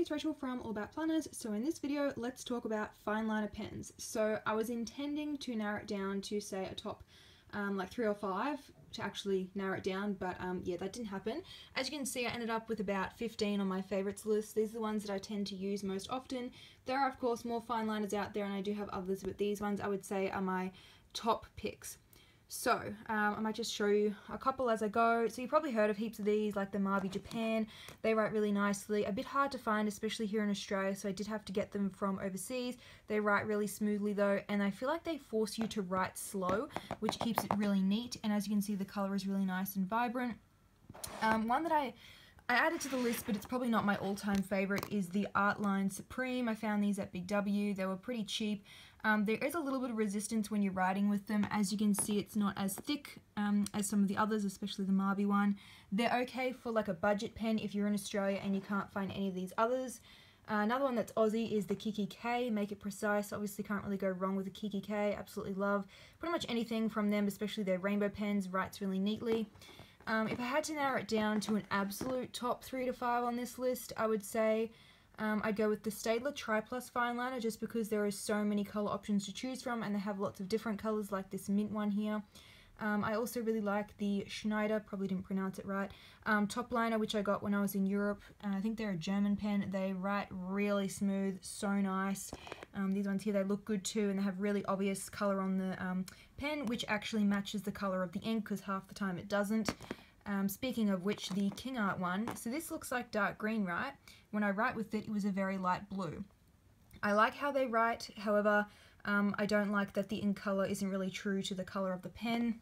it's Rachel from All About Planners. So in this video, let's talk about Fineliner pens. So I was intending to narrow it down to say a top like 3 or 5 to actually narrow it down, but yeah, that didn't happen. As you can see, I ended up with about 15 on my favorites list. These are the ones that I tend to use most often. There are of course more fine liners out there, and I do have others, but these ones I would say are my top picks. So, I might just show you a couple as I go. So you've probably heard of heaps of these, like the Marby Japan. They write really nicely. A bit hard to find, especially here in Australia, so I did have to get them from overseas. They write really smoothly though, and I feel like they force you to write slow, which keeps it really neat. And as you can see, the colour is really nice and vibrant. One that I added to the list, but it's probably not my all-time favourite, is the Artline Supreme. I found these at Big W. They were pretty cheap. There is a little bit of resistance when you're writing with them. As you can see, it's not as thick as some of the others, especially the Marby one. They're okay for like a budget pen if you're in Australia and you can't find any of these others. Another one that's Aussie is the Kiki K. Make it precise. Obviously can't really go wrong with the Kiki K. Absolutely love pretty much anything from them, especially their rainbow pens. Writes really neatly. If I had to narrow it down to an absolute top 3 to 5 on this list, I would say I'd go with the Staedtler Tri-Plus Fineliner, just because there are so many colour options to choose from, and they have lots of different colours like this mint one here. I also really like the Schneider, probably didn't pronounce it right, top liner, which I got when I was in Europe. I think they're a German pen. They write really smooth, so nice. These ones here, they look good too, and they have really obvious colour on the pen, which actually matches the colour of the ink, because half the time it doesn't. Speaking of which, the King Art one, so this looks like dark green, right? When I write with it, it was a very light blue. I like how they write, however, I don't like that the ink colour isn't really true to the colour of the pen.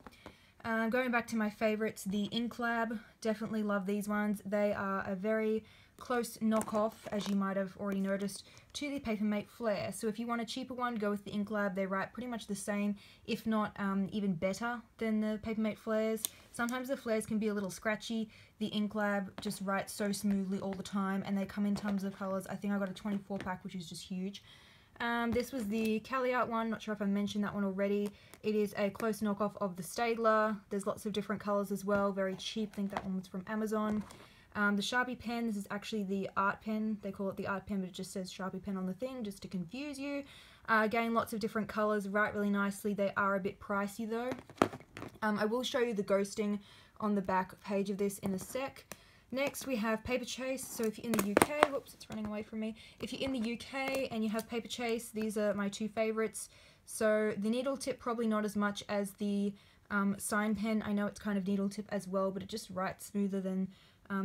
Going back to my favourites, the Ink Lab, definitely love these ones. They are a very close knockoff, as you might have already noticed, to the Papermate Flare. So if you want a cheaper one, go with the Ink Lab. They write pretty much the same, if not even better than the Papermate Flares. Sometimes the flares can be a little scratchy. The Ink Lab just writes so smoothly all the time, and they come in tons of colours. I think I got a 24 pack, which is just huge. This was the Cali Art one. Not sure if I mentioned that one already. It is a close knockoff of the Staedtler. There's lots of different colours as well. Very cheap. I think that one was from Amazon. The Sharpie pen, this is actually the art pen. They call it the art pen, but it just says Sharpie pen on the thing, just to confuse you. Again, lots of different colours, write really nicely. They are a bit pricey though. I will show you the ghosting on the back page of this in a sec. Next we have Paper Chase. So if you're in the UK, whoops, it's running away from me. If you're in the UK and you have Paper Chase, these are my two favourites. So the needle tip, probably not as much as the sign pen. I know it's kind of needle tip as well, but it just writes smoother than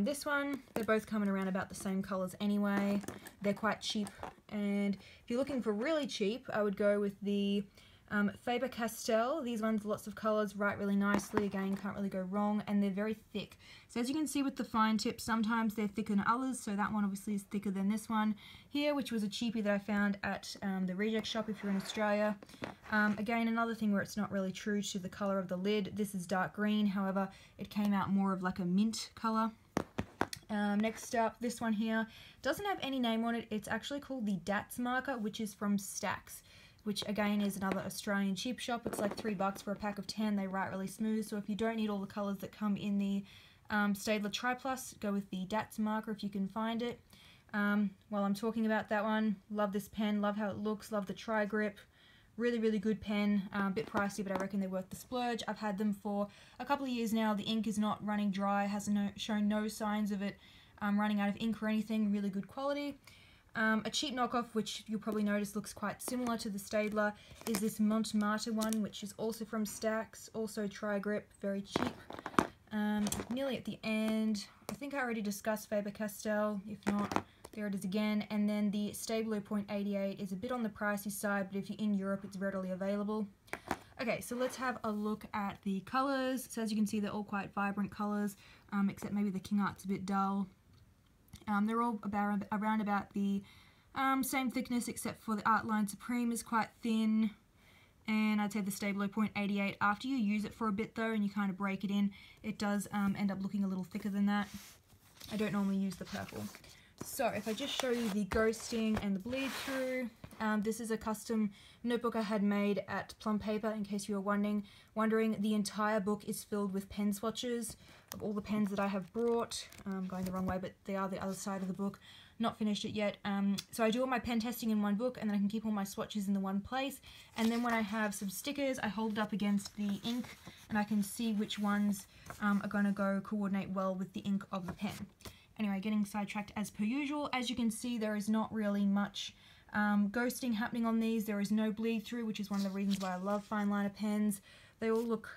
this one. They're both coming around about the same colours anyway. They're quite cheap, and if you're looking for really cheap, I would go with the Faber-Castell. These ones, lots of colours, write really nicely. Again, can't really go wrong, and they're very thick. So as you can see with the fine tips, sometimes they're thicker than others, so that one obviously is thicker than this one here, which was a cheapie that I found at the reject shop if you're in Australia. Again, another thing where it's not really true to the colour of the lid. This is dark green, however, it came out more of like a mint colour. Next up, this one here doesn't have any name on it. It's actually called the DATS marker, which is from Stax, which again is another Australian cheap shop. It's like $3 for a pack of 10. They write really smooth, so if you don't need all the colours that come in the Staedtler Tri-Plus, go with the DATS marker if you can find it. While I'm talking about that one, love this pen, love how it looks, love the tri-grip. Really, really good pen. A bit pricey, but I reckon they're worth the splurge. I've had them for a couple of years now. The ink is not running dry, hasn't shown no signs of it running out of ink or anything. Really good quality. A cheap knockoff, which you'll probably notice looks quite similar to the Staedtler, is this Montmartre one, which is also from Stax. Also tri-grip, very cheap. Nearly at the end. I think I already discussed Faber-Castell. If not, there it is again. And then the Stabilo .88 is a bit on the pricey side, but if you're in Europe, it's readily available. Okay, so let's have a look at the colours. So as you can see, they're all quite vibrant colours, except maybe the King Art's a bit dull. They're all around about the same thickness, except for the Artline Supreme is quite thin. And I'd say the Stabilo .88, after you use it for a bit though, and you kind of break it in, it does end up looking a little thicker than that. I don't normally use the purple. So if I just show you the ghosting and the bleed through, this is a custom notebook I had made at Plum Paper, in case you were wondering. The entire book is filled with pen swatches of all the pens that I have brought. I'm going the wrong way, but they are the other side of the book. Not finished it yet. So I do all my pen testing in one book, and then I can keep all my swatches in the one place. And then when I have some stickers, I hold it up against the ink, and I can see which ones are going to go coordinate well with the ink of the pen. Anyway, getting sidetracked as per usual. As you can see, there is not really much ghosting happening on these. There is no bleed through, which is one of the reasons why I love Fineliner pens. They all look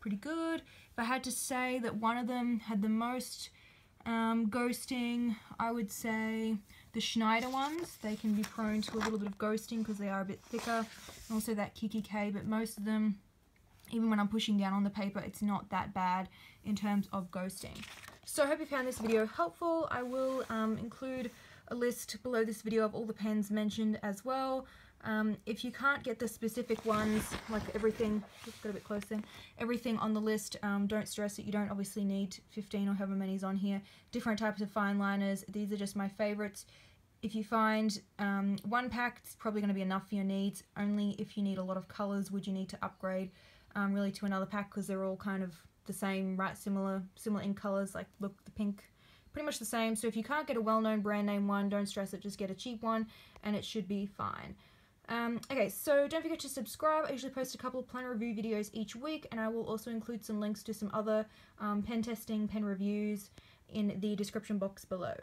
pretty good. If I had to say that one of them had the most ghosting, I would say the Schneider ones. They can be prone to a little bit of ghosting because they are a bit thicker. And also that Kiki K, but most of them, even when I'm pushing down on the paper, it's not that bad in terms of ghosting. So I hope you found this video helpful. I will include a list below this video of all the pens mentioned as well. If you can't get the specific ones, like everything, just got a bit close then, everything on the list, don't stress it. You don't obviously need 15 or however many's on here. Different types of fine liners. These are just my favorites. If you find one pack, it's probably going to be enough for your needs. Only if you need a lot of colors would you need to upgrade really to another pack, because they're all kind of the same, right? Similar ink colors. Like look, the pink, pretty much the same. So if you can't get a well-known brand name one, don't stress it. Just get a cheap one, and it should be fine. Okay, so don't forget to subscribe. I usually post a couple of pen review videos each week, and I will also include some links to some other pen testing, pen reviews in the description box below.